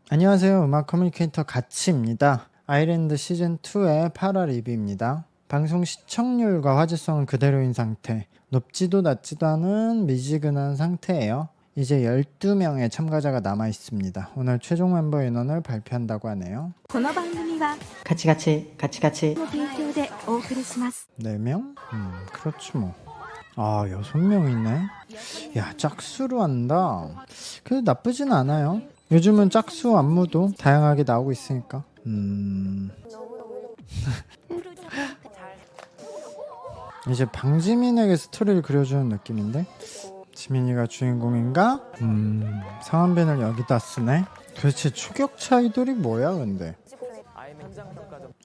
안녕하세요. 음악 커뮤니케이터 가치입니다. 아일랜드 시즌2의 8화 리뷰입니다. 방송 시청률과 화제성은 그대로인 상태, 높지도 낮지도 않은 미지근한 상태예요. 이제 12명의 참가자가 남아 있습니다. 오늘 최종 멤버 인원을 발표한다고 하네요. この番組は価値の提供でお送りします。 4명? 그렇지 뭐. 아, 6명이네. 야, 짝수로 한다. 그래도 나쁘진 않아요. 요즘은 짝수 안무도 다양하게 나오고 있으니까. 이제 방지민에게 스토리를 그려주는 느낌인데? 지민이가 주인공인가? 상한빈을 여기다 쓰네? 도대체 추격차 아이돌이 뭐야 근데?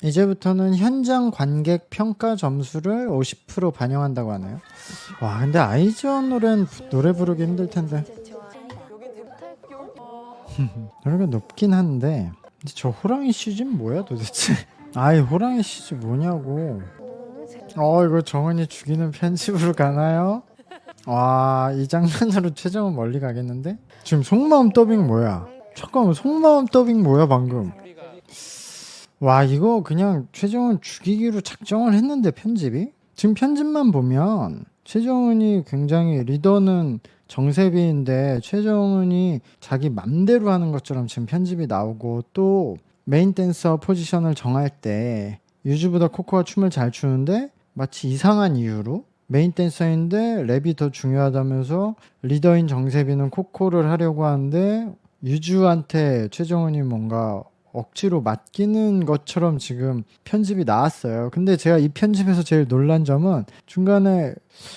이제부터는 현장 관객 평가 점수를 50% 반영한다고 하네요. 와, 근데 아이즈원 노래는 노래 부르기 힘들텐데. 노래가 높긴 한데 근데 저 호랑이 CG는 뭐야 도대체? 아이 호랑이 CG 뭐냐고. 이거 정은이 죽이는 편집으로 가나요? 와, 이 장면으로 최정은 멀리 가겠는데? 지금 속마음 더빙 뭐야? 잠깐만, 속마음 더빙 뭐야 방금? 와, 이거 그냥 최정은 죽이기로 작정을 했는데 편집이? 지금 편집만 보면 최정은이 굉장히 리더는 정세비인데 최정은이 자기 맘대로 하는 것처럼 지금 편집이 나오고, 또 메인 댄서 포지션을 정할 때 유주보다 코코가 춤을 잘 추는데 마치 이상한 이유로 메인 댄서인데 랩이 더 중요하다면서 리더인 정세비는 코코를 하려고 하는데 유주한테 최정은이 뭔가 억지로 맡기는 것처럼 지금 편집이 나왔어요. 근데 제가 이 편집에서 제일 놀란 점은 중간에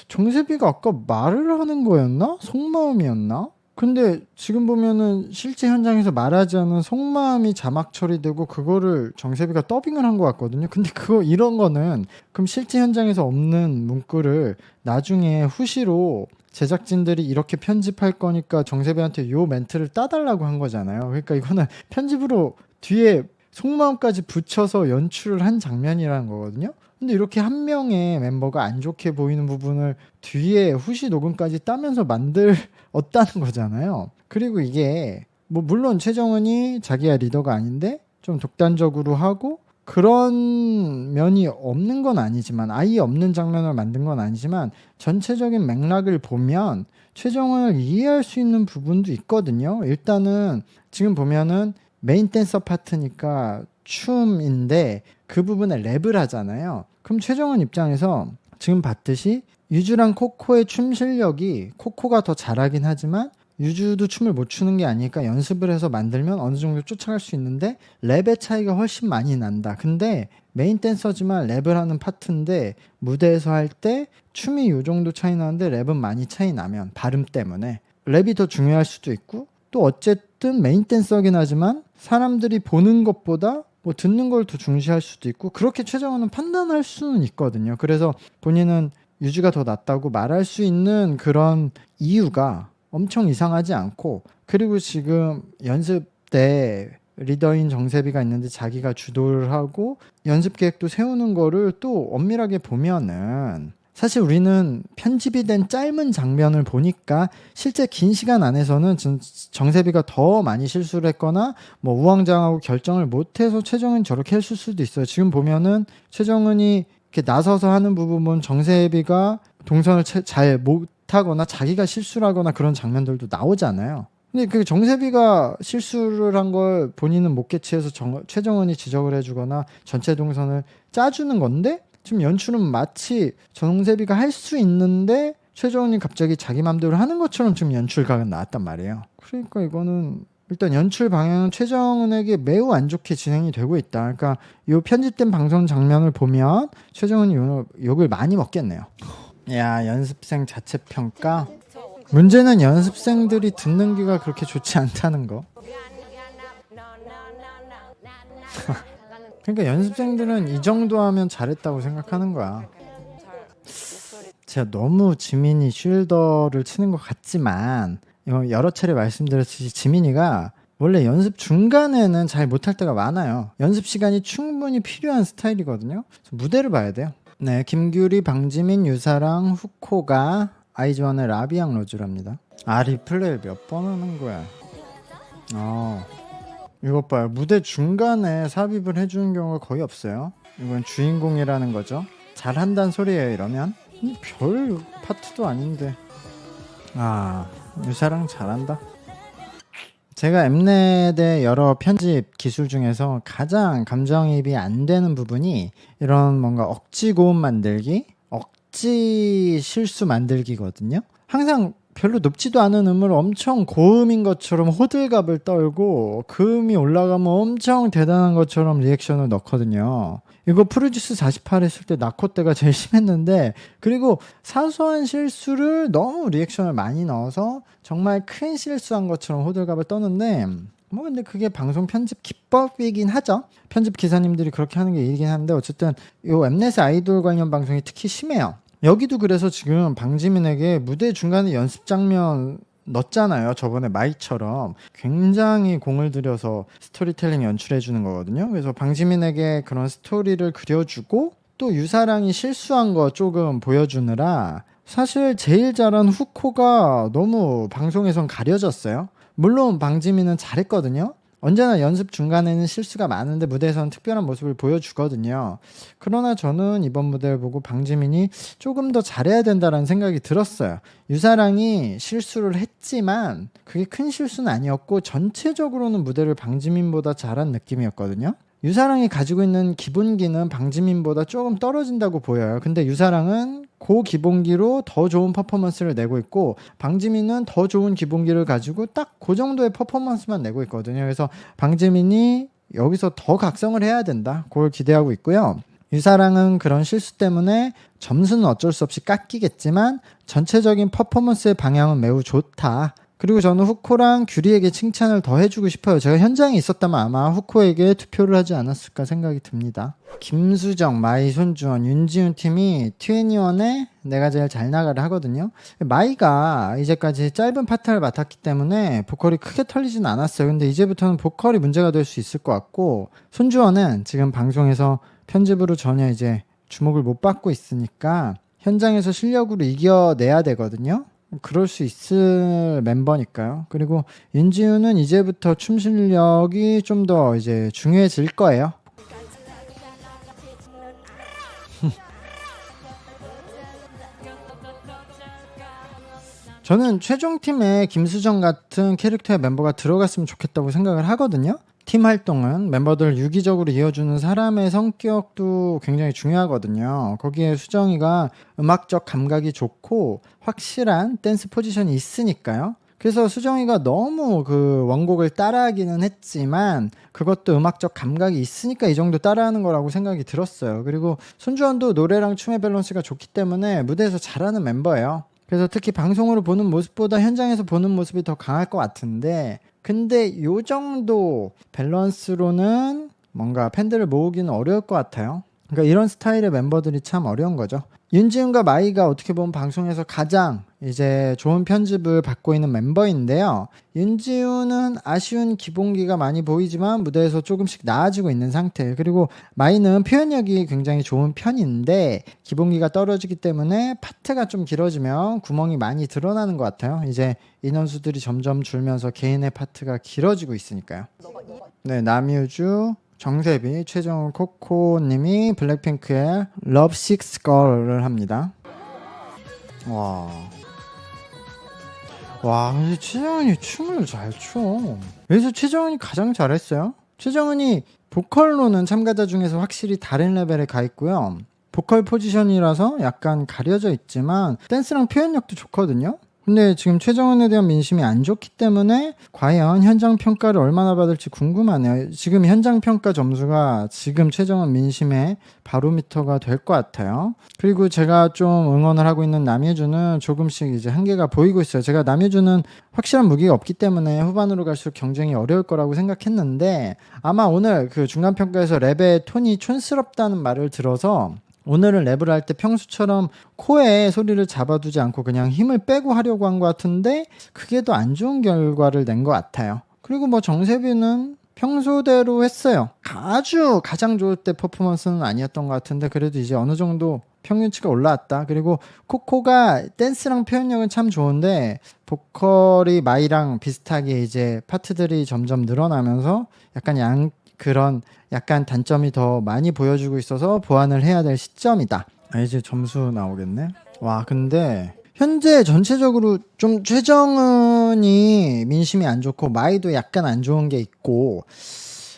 정세비가 아까 말을 하는 거였나? 속마음이었나? 근데 지금 보면은 실제 현장에서 말하지 않은 속마음이 자막 처리되고 그거를 정세비가 더빙을 한 것 같거든요. 근데 이런 거는 그럼 실제 현장에서 없는 문구를 나중에 후시로 제작진들이 이렇게 편집할 거니까 정세비한테 요 멘트를 따달라고 한 거잖아요. 그러니까 이거는 편집으로 뒤에 속마음까지 붙여서 연출을 한 장면이라는 거거든요. 근데 이렇게 한 명의 멤버가 안 좋게 보이는 부분을 뒤에 후시 녹음까지 따면서 만들었다는 거잖아요. 그리고 이게 뭐 물론 최정은이 자기가 리더가 아닌데 좀 독단적으로 하고 그런 면이 없는 건 아니지만, 아예 없는 장면을 만든 건 아니지만 전체적인 맥락을 보면 최정은을 이해할 수 있는 부분도 있거든요. 일단은 지금 보면은 메인 댄서 파트니까 춤인데 그 부분에 랩을 하잖아요. 그럼 최정은 입장에서 지금 봤듯이 유주랑 코코의 춤 실력이 코코가 더 잘하긴 하지만 유주도 춤을 못 추는 게 아니니까 연습을 해서 만들면 어느 정도 쫓아갈 수 있는데 랩의 차이가 훨씬 많이 난다. 근데 메인 댄서지만 랩을 하는 파트인데 무대에서 할 때 춤이 요 정도 차이 나는데 랩은 많이 차이 나면 발음 때문에 랩이 더 중요할 수도 있고, 또 어쨌든 메인 댄서긴 하지만 사람들이 보는 것보다 뭐 듣는 걸 더 중시할 수도 있고, 그렇게 최정은은 판단할 수는 있거든요. 그래서 본인은 유주가 더 낫다고 말할 수 있는 그런 이유가 엄청 이상하지 않고, 그리고 지금 연습 때 리더인 정세비가 있는데 자기가 주도를 하고 연습 계획도 세우는 거를 또 엄밀하게 보면은 사실 우리는 편집이 된 짧은 장면을 보니까 실제 긴 시간 안에서는 정세비가 더 많이 실수를 했거나 뭐 우왕좌왕하고 결정을 못해서 최정은이 저렇게 했을 수도 있어요. 지금 보면은 최정은이 이렇게 나서서 하는 부분은 정세비가 동선을 잘 못하거나 자기가 실수를 하거나 그런 장면들도 나오잖아요. 근데 그 정세비가 실수를 한 걸 본인은 못 캐치해서 최정은이 지적을 해주거나 전체 동선을 짜주는 건데, 지금 연출은 마치 정세비가 할 수 있는데 최정은이 갑자기 자기 맘대로 하는 것처럼 지금 연출각은 나왔단 말이에요. 그러니까 이거는 일단 연출 방향은 최정은에게 매우 안 좋게 진행이 되고 있다. 그러니까 이 편집된 방송 장면을 보면 최정은이 욕을 많이 먹겠네요. 야, 연습생 자체 평가? 문제는 연습생들이 듣는 귀가 그렇게 좋지 않다는 거. 그러니까 연습생들은 이 정도 하면 잘했다고 생각하는 거야. 제가 너무 지민이 쉴더를 치는 것 같지만 여러 차례 말씀드렸듯이 지민이가 원래 연습 중간에는 잘 못할 때가 많아요. 연습 시간이 충분히 필요한 스타일이거든요. 무대를 봐야 돼요. 네, 김규리, 방지민, 유사랑, 후코가 아이즈원의 라비앙 로즈랍니다. 리플레이를 몇 번 하는 거야. 이것 봐요. 무대 중간에 삽입을 해주는 경우가 거의 없어요. 이건 주인공이라는 거죠. 잘한다는 소리예요 이러면. 별 파트도 아닌데. 아, 유사랑 잘한다. 제가 엠넷의 여러 편집 기술 중에서 가장 감정이입이 안 되는 부분이 이런 뭔가 억지 고음 만들기, 억지 실수 만들기거든요. 항상 별로 높지도 않은 음을 엄청 고음인 것처럼 호들갑을 떨고 그 음이 올라가면 엄청 대단한 것처럼 리액션을 넣거든요. 이거 프로듀스 48 했을 때 나코 때가 제일 심했는데, 그리고 사소한 실수를 너무 리액션을 많이 넣어서 정말 큰 실수한 것처럼 호들갑을 떠는데, 뭐 근데 그게 방송 편집 기법이긴 하죠. 편집 기사님들이 그렇게 하는 게 일이긴 한데, 어쨌든 요 엠넷의 아이돌 관련 방송이 특히 심해요. 여기도 그래서 지금 방지민에게 무대 중간에 연습 장면 넣었잖아요. 저번에 마이처럼 굉장히 공을 들여서 스토리텔링 연출해 주는 거거든요. 그래서 방지민에게 그런 스토리를 그려주고 또 유사랑이 실수한 거 조금 보여주느라 사실 제일 잘한 후코가 너무 방송에선 가려졌어요. 물론 방지민은 잘했거든요. 언제나 연습 중간에는 실수가 많은데 무대에서는 특별한 모습을 보여주거든요. 그러나 저는 이번 무대를 보고 방지민이 조금 더 잘해야 된다는 생각이 들었어요. 유사랑이 실수를 했지만 그게 큰 실수는 아니었고 전체적으로는 무대를 방지민보다 잘한 느낌이었거든요. 유사랑이 가지고 있는 기본기는 방지민보다 조금 떨어진다고 보여요. 근데 유사랑은 그 기본기로 더 좋은 퍼포먼스를 내고 있고 방지민은 더 좋은 기본기를 가지고 딱 그 정도의 퍼포먼스만 내고 있거든요. 그래서 방지민이 여기서 더 각성을 해야 된다. 그걸 기대하고 있고요. 유사랑은 그런 실수 때문에 점수는 어쩔 수 없이 깎이겠지만 전체적인 퍼포먼스의 방향은 매우 좋다. 그리고 저는 후코랑 규리에게 칭찬을 더 해주고 싶어요. 제가 현장에 있었다면 아마 후코에게 투표를 하지 않았을까 생각이 듭니다. 김수정, 마이, 손주원, 윤지훈 팀이 2NE1에 내가 제일 잘 나가를 하거든요. 마이가 이제까지 짧은 파트를 맡았기 때문에 보컬이 크게 털리진 않았어요. 근데 이제부터는 보컬이 문제가 될 수 있을 것 같고, 손주원은 지금 방송에서 편집으로 전혀 이제 주목을 못 받고 있으니까 현장에서 실력으로 이겨내야 되거든요. 그럴 수 있을 멤버니까요. 그리고 윤지훈은 이제부터 춤 실력이 좀 더 이제 중요해질 거예요. 저는 최종팀에 김수정 같은 캐릭터의 멤버가 들어갔으면 좋겠다고 생각을 하거든요. 팀 활동은 멤버들 유기적으로 이어주는 사람의 성격도 굉장히 중요하거든요. 거기에 수정이가 음악적 감각이 좋고 확실한 댄스 포지션이 있으니까요. 그래서 수정이가 너무 그 원곡을 따라하기는 했지만 그것도 음악적 감각이 있으니까 이 정도 따라하는 거라고 생각이 들었어요. 그리고 손주원도 노래랑 춤의 밸런스가 좋기 때문에 무대에서 잘하는 멤버예요. 그래서 특히 방송으로 보는 모습보다 현장에서 보는 모습이 더 강할 것 같은데, 근데 요 정도 밸런스로는 뭔가 팬들을 모으기는 어려울 것 같아요. 그러니까 이런 스타일의 멤버들이 참 어려운 거죠. 윤지훈과 마이가 어떻게 보면 방송에서 가장 이제 좋은 편집을 받고 있는 멤버인데요. 윤지훈은 아쉬운 기본기가 많이 보이지만 무대에서 조금씩 나아지고 있는 상태. 그리고 마이는 표현력이 굉장히 좋은 편인데 기본기가 떨어지기 때문에 파트가 좀 길어지면 구멍이 많이 드러나는 것 같아요. 이제 인원수들이 점점 줄면서 개인의 파트가 길어지고 있으니까요. 네, 남유주, 정세비, 최정우, 코코님이 블랙핑크의 Love Six Girl을 합니다. 와, 근데 최정은이 춤을 잘 춰. 여기서 최정은이 가장 잘했어요. 최정은이 보컬로는 참가자 중에서 확실히 다른 레벨에 가 있고요. 보컬 포지션이라서 약간 가려져 있지만 댄스랑 표현력도 좋거든요. 근데 지금 최정은에 대한 민심이 안 좋기 때문에 과연 현장 평가를 얼마나 받을지 궁금하네요. 지금 현장 평가 점수가 지금 최정은 민심의 바로미터가 될 것 같아요. 그리고 제가 좀 응원을 하고 있는 남예주는 조금씩 이제 한계가 보이고 있어요. 제가 남예주는 확실한 무기가 없기 때문에 후반으로 갈수록 경쟁이 어려울 거라고 생각했는데 아마 오늘 그 중간 평가에서 랩의 톤이 촌스럽다는 말을 들어서 오늘은 랩을 할 때 평소처럼 코에 소리를 잡아두지 않고 그냥 힘을 빼고 하려고 한 것 같은데 그게 더 안 좋은 결과를 낸 것 같아요. 그리고 뭐 정세빈은 평소대로 했어요. 아주 가장 좋을 때 퍼포먼스는 아니었던 것 같은데 그래도 이제 어느 정도 평균치가 올라왔다. 그리고 코코가 댄스랑 표현력은 참 좋은데 보컬이 마이랑 비슷하게 이제 파트들이 점점 늘어나면서 약간 그런 약간 단점이 더 많이 보여주고 있어서 보완을 해야 될 시점이다. 이제 점수 나오겠네. 와, 근데 현재 전체적으로 좀 최정은이 민심이 안 좋고 마이도 약간 안 좋은 게 있고,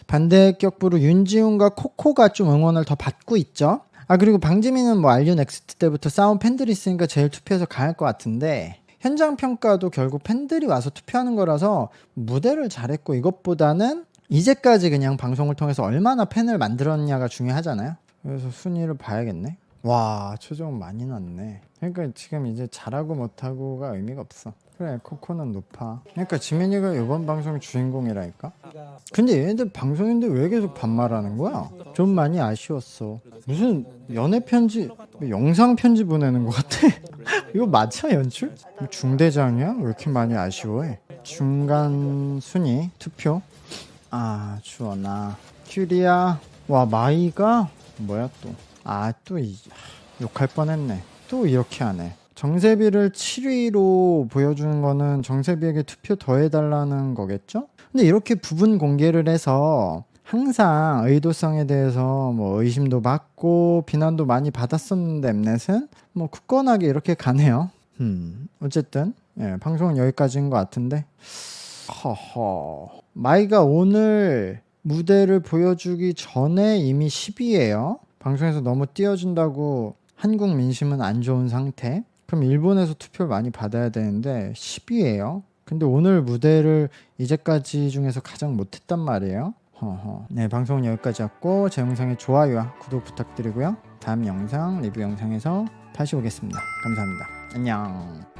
반대격부로 윤지훈과 코코가 좀 응원을 더 받고 있죠. 그리고 방지민은 뭐 알류 넥스트 때부터 싸운 팬들이 있으니까 제일 투표해서 강할 것 같은데, 현장 평가도 결국 팬들이 와서 투표하는 거라서 무대를 잘했고, 이것보다는 이제까지 그냥 방송을 통해서 얼마나 팬을 만들었냐가 중요하잖아요. 그래서 순위를 봐야겠네. 와, 최종 많이 났네. 그러니까 지금 이제 잘하고 못하고가 의미가 없어. 그래, 코코는 높아. 그러니까 지민이가 이번 방송 주인공이라니까. 근데 얘네들 방송인데 왜 계속 반말하는 거야? 좀 많이 아쉬웠어. 무슨 연애 편지, 영상 편지 보내는 것 같아. 이거 맞아, 연출? 중대장이야? 왜 이렇게 많이 아쉬워해? 중간 순위 투표. 주원아, 큐리야. 와, 마이가 뭐야 또? 또 욕할 뻔했네. 또 이렇게 하네. 정세비를 7위로 보여주는 거는 정세비에게 투표 더 해달라는 거겠죠? 근데 이렇게 부분 공개를 해서 항상 의도성에 대해서 뭐 의심도 받고 비난도 많이 받았었는데 엠넷은 뭐 굳건하게 이렇게 가네요. 어쨌든 방송은 여기까지인 것 같은데, 마이가 오늘 무대를 보여주기 전에 이미 10위예요. 방송에서 너무 띄워준다고 한국 민심은 안 좋은 상태. 그럼 일본에서 투표를 많이 받아야 되는데 10위예요. 근데 오늘 무대를 이제까지 중에서 가장 못했단 말이에요. 네, 방송은 여기까지였고 제 영상에 좋아요와 구독 부탁드리고요. 다음 영상 리뷰 영상에서 다시 오겠습니다. 감사합니다. 안녕.